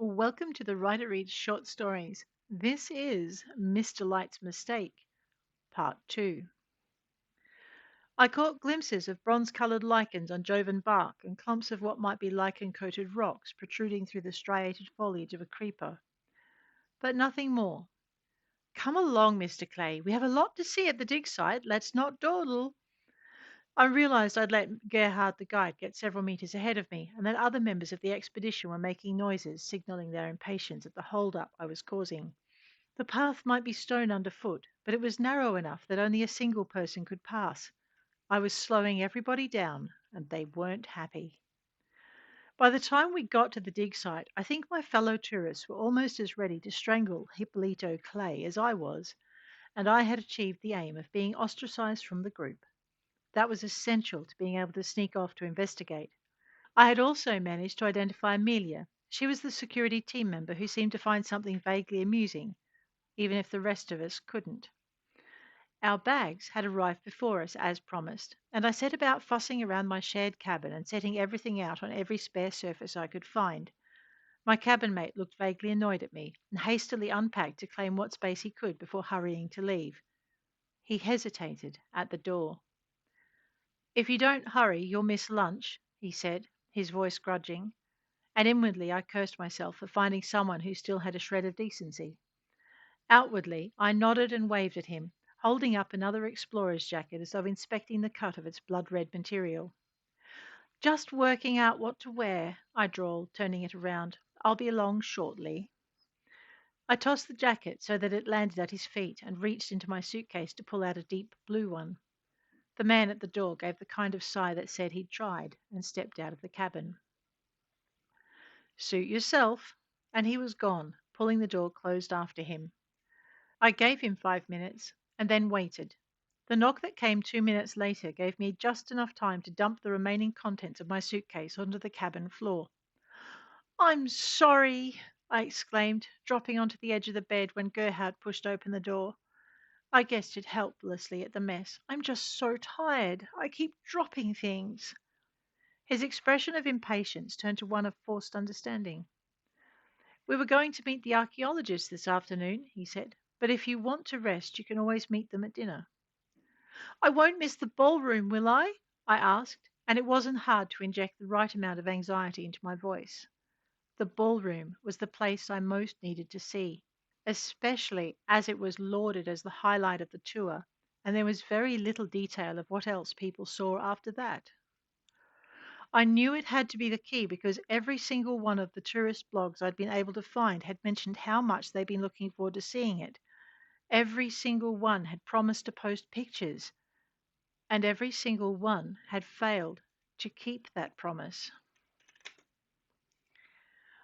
Welcome to the Writer Reads Short Stories. This is Mr. Light's Mistake, Part 2. I caught glimpses of bronze coloured lichens on Jovan bark and clumps of what might be lichen coated rocks protruding through the striated foliage of a creeper, but nothing more. Come along, Mr. Clay. We have a lot to see at the dig site. Let's not dawdle. I realized I'd let Gerhard the guide get several meters ahead of me, and that other members of the expedition were making noises, signaling their impatience at the hold-up I was causing. The path might be stone underfoot, but it was narrow enough that only a single person could pass. I was slowing everybody down, and they weren't happy. By the time we got to the dig site, I think my fellow tourists were almost as ready to strangle Hippolyto Clay as I was, and I had achieved the aim of being ostracized from the group. That was essential to being able to sneak off to investigate. I had also managed to identify Amelia. She was the security team member who seemed to find something vaguely amusing, even if the rest of us couldn't. Our bags had arrived before us, as promised, and I set about fussing around my shared cabin and setting everything out on every spare surface I could find. My cabin mate looked vaguely annoyed at me and hastily unpacked to claim what space he could before hurrying to leave. He hesitated at the door. "If you don't hurry, you'll miss lunch," he said, his voice grudging, and inwardly I cursed myself for finding someone who still had a shred of decency. Outwardly, I nodded and waved at him, holding up another explorer's jacket as though inspecting the cut of its blood-red material. "Just working out what to wear," I drawled, turning it around. "I'll be along shortly." I tossed the jacket so that it landed at his feet and reached into my suitcase to pull out a deep blue one. The man at the door gave the kind of sigh that said he'd tried and stepped out of the cabin. "Suit yourself," and he was gone, pulling the door closed after him. I gave him 5 minutes and then waited. The knock that came 2 minutes later gave me just enough time to dump the remaining contents of my suitcase onto the cabin floor. "I'm sorry," I exclaimed, dropping onto the edge of the bed when Gerhard pushed open the door. I gestured helplessly at the mess. "I'm just so tired. I keep dropping things." His expression of impatience turned to one of forced understanding. "We were going to meet the archaeologists this afternoon," he said, "but if you want to rest, you can always meet them at dinner." "I won't miss the ballroom, will I?" I asked, and it wasn't hard to inject the right amount of anxiety into my voice. The ballroom was the place I most needed to see, especially as it was lauded as the highlight of the tour, and there was very little detail of what else people saw after that. I knew it had to be the key because every single one of the tourist blogs I'd been able to find had mentioned how much they'd been looking forward to seeing it. Every single one had promised to post pictures, and every single one had failed to keep that promise.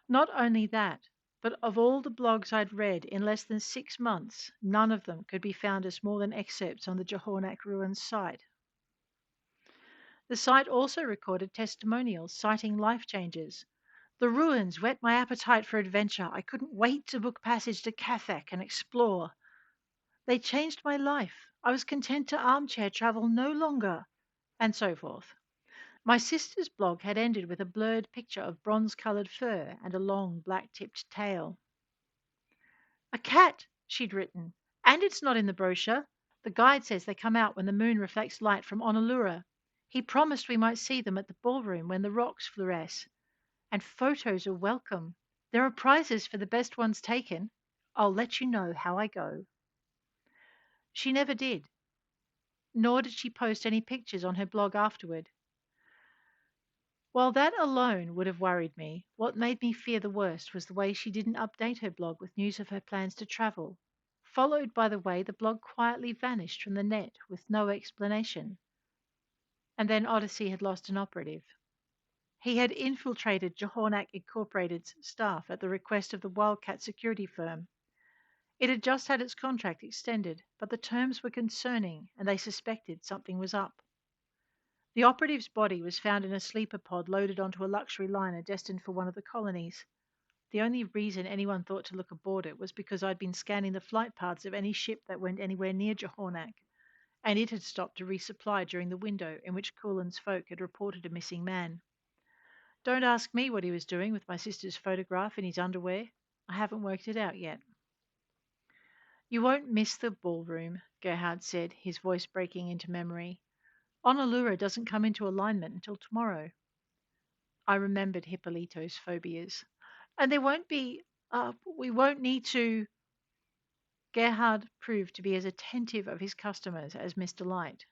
Not only that, but of all the blogs I'd read in less than 6 months, none of them could be found as more than excerpts on the Johornak Ruins site. The site also recorded testimonials citing life changes. "The ruins whet my appetite for adventure. I couldn't wait to book passage to Kathak and explore. They changed my life. I was content to armchair travel no longer," and so forth. My sister's blog had ended with a blurred picture of bronze-colored fur and a long black-tipped tail. "A cat," she'd written, "and it's not in the brochure. The guide says they come out when the moon reflects light from Honolulu. He promised we might see them at the ballroom when the rocks fluoresce. And photos are welcome. There are prizes for the best ones taken. I'll let you know how I go." She never did, nor did she post any pictures on her blog afterward. While that alone would have worried me, what made me fear the worst was the way she didn't update her blog with news of her plans to travel, followed by the way the blog quietly vanished from the net with no explanation. And then Odyssey had lost an operative. He had infiltrated Johornak Incorporated's staff at the request of the Wildcat security firm. It had just had its contract extended, but the terms were concerning and they suspected something was up. The operative's body was found in a sleeper pod loaded onto a luxury liner destined for one of the colonies. The only reason anyone thought to look aboard it was because I'd been scanning the flight paths of any ship that went anywhere near Johornak, and it had stopped to resupply during the window in which Coolan's folk had reported a missing man. Don't ask me what he was doing with my sister's photograph in his underwear. I haven't worked it out yet. You won't miss the ballroom, Gerhard said, his voice breaking into memory. Honolulu doesn't come into alignment until tomorrow. I remembered Hippolyto's phobias. And there won't be, we won't need to. Gerhard proved to be as attentive of his customers as Mr. Light.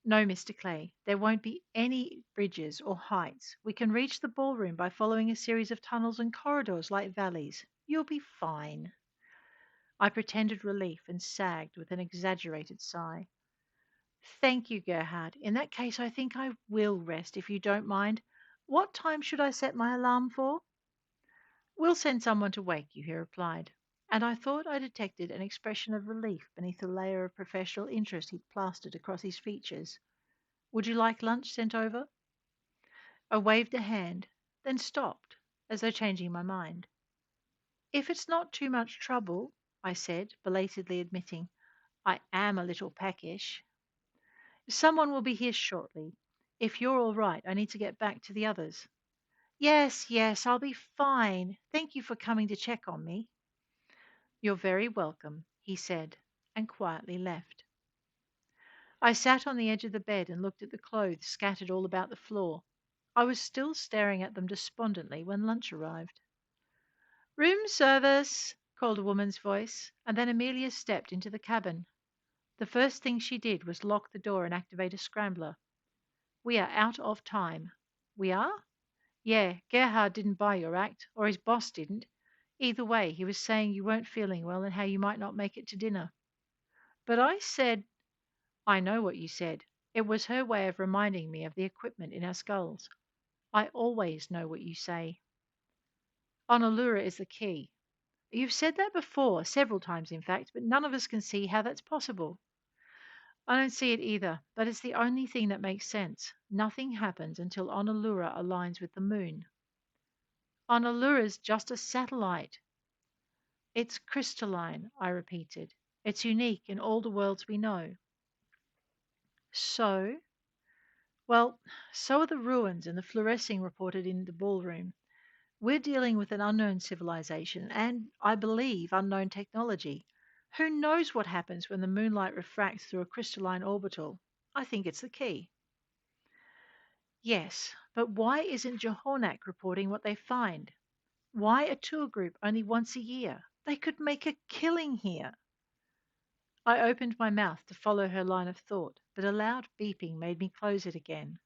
No, Mr. Clay, there won't be any bridges or heights. We can reach the ballroom by following a series of tunnels and corridors like valleys. You'll be fine. I pretended relief and sagged with an exaggerated sigh. Thank you, Gerhard. In that case, I think I will rest if you don't mind. What time should I set my alarm for? We'll send someone to wake you, he replied. And I thought I detected an expression of relief beneath the layer of professional interest he'd plastered across his features. Would you like lunch sent over? I waved a hand, then stopped, as though changing my mind. If it's not too much trouble, I said, belatedly admitting, I am a little peckish. Someone will be here shortly. If you're all right, I need to get back to the others. Yes, yes, I'll be fine. Thank you for coming to check on me. You're very welcome, he said, and quietly left. I sat on the edge of the bed and looked at the clothes scattered all about the floor. I was still staring at them despondently when lunch arrived. Room service, called a woman's voice, and then Amelia stepped into the cabin. The first thing she did was lock the door and activate a scrambler. We are out of time. We are? Yeah, Gerhard didn't buy your act, or his boss didn't. Either way, he was saying you weren't feeling well and how you might not make it to dinner. But I said, I know what you said. It was her way of reminding me of the equipment in our skulls. I always know what you say. Honolulu is the key. You've said that before, several times in fact, but none of us can see how that's possible. I don't see it either, but it's the only thing that makes sense. Nothing happens until Honolulu aligns with the moon. Honolulu's just a satellite. It's crystalline, I repeated. It's unique in all the worlds we know. So? Well, so are the ruins and the fluorescing reported in the ballroom. We're dealing with an unknown civilization and, I believe, unknown technology. Who knows what happens when the moonlight refracts through a crystalline orbital? I think it's the key. Yes, but why isn't Johonak reporting what they find? Why a tour group only once a year? They could make a killing here. I opened my mouth to follow her line of thought, but a loud beeping made me close it again.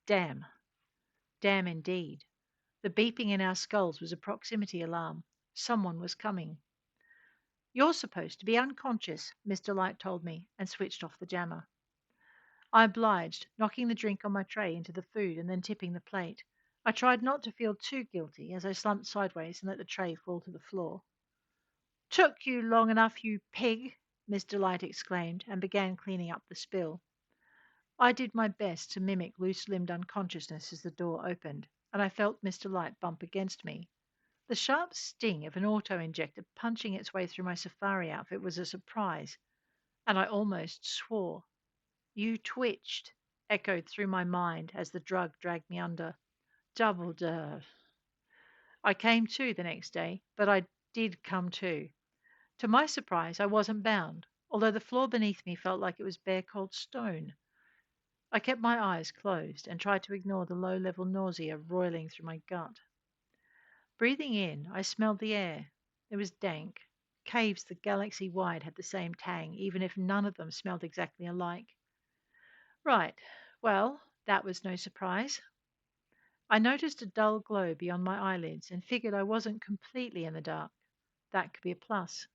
Damn. Damn indeed. The beeping in our skulls was a proximity alarm. Someone was coming. You're supposed to be unconscious, Mr. Light told me, and switched off the jammer. I obliged, knocking the drink on my tray into the food and then tipping the plate. I tried not to feel too guilty as I slumped sideways and let the tray fall to the floor. Took you long enough, you pig, Mr. Light exclaimed, and began cleaning up the spill. I did my best to mimic loose-limbed unconsciousness as the door opened, and I felt Mr. Light bump against me. The sharp sting of an auto-injector punching its way through my safari outfit was a surprise, and I almost swore. You twitched, echoed through my mind as the drug dragged me under. Double duh. I came to the next day, but I did come to. To my surprise, I wasn't bound, although the floor beneath me felt like it was bare cold stone. I kept my eyes closed and tried to ignore the low-level nausea roiling through my gut. Breathing in, I smelled the air. It was dank. Caves the galaxy wide had the same tang, even if none of them smelled exactly alike. Right, well, that was no surprise. I noticed a dull glow beyond my eyelids and figured I wasn't completely in the dark. That could be a plus.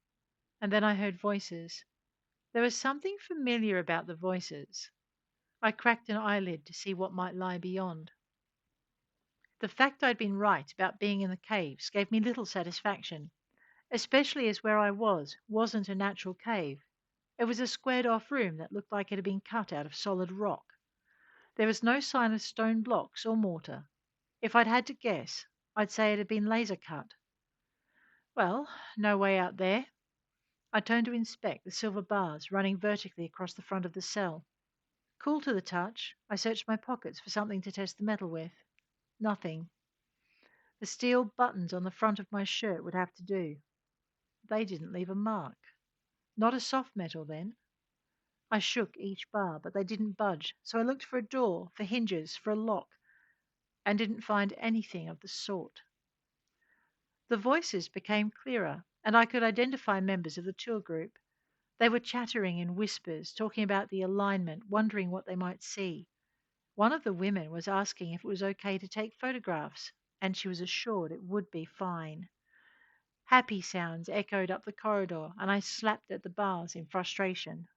And then I heard voices. There was something familiar about the voices. I cracked an eyelid to see what might lie beyond. The fact I'd been right about being in the caves gave me little satisfaction, especially as where I was wasn't a natural cave. It was a squared off room that looked like it had been cut out of solid rock. There was no sign of stone blocks or mortar. If I'd had to guess, I'd say it had been laser cut. Well, no way out there. I turned to inspect the silver bars running vertically across the front of the cell. Cool to the touch, I searched my pockets for something to test the metal with. Nothing. The steel buttons on the front of my shirt would have to do. They didn't leave a mark. Not a soft metal, then. I shook each bar, but they didn't budge, so I looked for a door, for hinges, for a lock, and didn't find anything of the sort. The voices became clearer, and I could identify members of the tour group. They were chattering in whispers, talking about the alignment, wondering what they might see. One of the women was asking if it was okay to take photographs, and she was assured it would be fine. Happy sounds echoed up the corridor, and I slapped at the bars in frustration.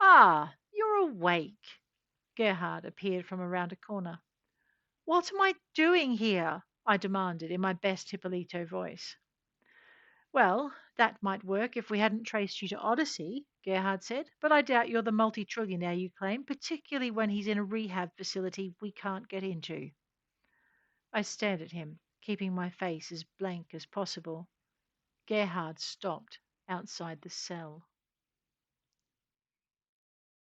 Ah, you're awake. Gerhard appeared from around a corner. What am I doing here? I demanded in my best Hippolyto voice. Well, that might work if we hadn't traced you to Odyssey, Gerhard said, but I doubt you're the multi-trillionaire you claim, particularly when he's in a rehab facility we can't get into. I stared at him, keeping my face as blank as possible. Gerhard stopped outside the cell.